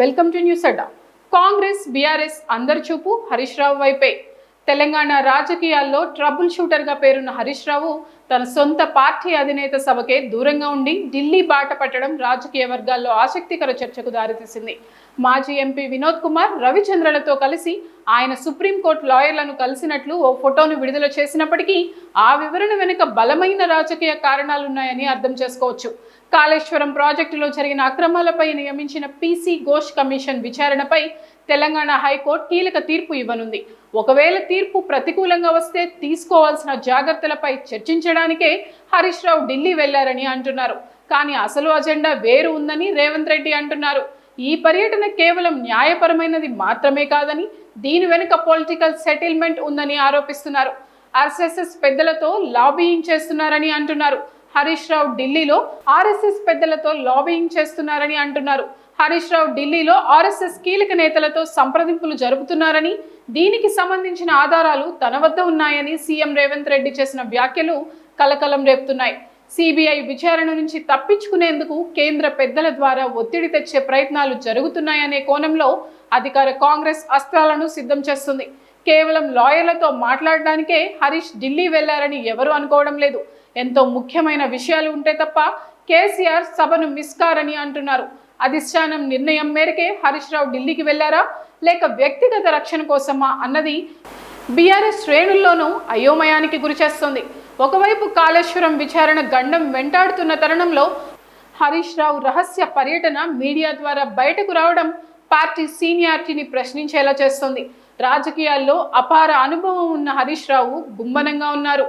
Welcome to news Adda. Congress BRS అందరి చూపు హరీష్ రావు వైపే. తెలంగాణ రాజకీయాల్లో ట్రబుల్ షూటర్గా పేరున్న హరీష్ రావు తన సొంత పార్టీ అధినేత సభకే దూరంగా ఉండి ఢిల్లీ బాట పట్టడం రాజకీయ వర్గాల్లో ఆసక్తికర చర్చకు దారితీసింది. మాజీ ఎంపీ వినోద్ కుమార్ రవిచంద్రలతో కలిసి ఆయన సుప్రీంకోర్టు లాయర్లను కలిసినట్లు ఓ ఫోటోను విడుదల చేసినప్పటికీ ఆ వివరణ వెనుక బలమైన రాజకీయ కారణాలున్నాయని అర్థం చేసుకోవచ్చు. కాళేశ్వరం ప్రాజెక్టులో జరిగిన అక్రమాలపై నియమించిన పీసీ ఘోష్ కమిషన్ విచారణపై తెలంగాణ హైకోర్టు కీలక తీర్పు ఇవ్వనుంది. ఒకవేళ తీర్పు ప్రతికూలంగా వస్తే తీసుకోవాల్సిన జాగ్రత్తలపై చర్చించడానికే హరీష్ రావు ఢిల్లీ వెళ్లారని అంటున్నారు. కానీ అసలు అజెండా వేరు ఉందని రేవంత్ రెడ్డి అంటున్నారు. ఈ పర్యటన కేవలం న్యాయపరమైనది మాత్రమే కాదని, దీని వెనుక పొలిటికల్ సెటిల్మెంట్ ఉందని ఆరోపిస్తున్నారు. ఆర్ఎస్ఎస్ పెద్దలతో లాబీయింగ్ చేస్తున్నారని అంటున్నారు. హరీష్ రావు ఢిల్లీలో ఆర్ఎస్ఎస్ పెద్దలతో లాబీయింగ్ చేస్తున్నారని అంటున్నారు. హరీష్ రావు ఢిల్లీలో ఆర్ఎస్ఎస్ కీలక నేతలతో సంప్రదింపులు జరుపుతున్నారని, దీనికి సంబంధించిన ఆధారాలు తన వద్ద ఉన్నాయని సీఎం రేవంత్ రెడ్డి చేసిన వ్యాఖ్యలు కలకలం రేపుతున్నాయి. సిబిఐ విచారణ నుంచి తప్పించుకునేందుకు కేంద్ర పెద్దల ద్వారా ఒత్తిడి తెచ్చే ప్రయత్నాలు జరుగుతున్నాయనే కోణంలో అధికార కాంగ్రెస్ అస్త్రాలను సిద్ధం చేస్తుంది. కేవలం లాయర్లతో మాట్లాడడానికే హరీష్ ఢిల్లీ వెళ్లారని ఎవరు అనుకోవడం లేదు. ఎంతో ముఖ్యమైన విషయాలు ఉంటే తప్ప కేసీఆర్ సభను మిస్ కారని అంటున్నారు. అధిష్టానం నిర్ణయం మేరకే హరీష్ రావు ఢిల్లీకి వెళ్లారా, లేక వ్యక్తిగత రక్షణ కోసమా అన్నది బీఆర్ఎస్ శ్రేణుల్లోనూ అయోమయానికి గురిచేస్తుంది. ఒకవైపు కాళేశ్వరం విచారణ గండం వెంటాడుతున్న తరుణంలో హరీష్ రావు రహస్య పర్యటన మీడియా ద్వారా బయటకు రావడం పార్టీ సీనియారిటీని ప్రశ్నించేలా చేస్తుంది. రాజకీయాల్లో అపార అనుభవం ఉన్న హరీష్ రావు గుమ్మనంగా ఉన్నారు.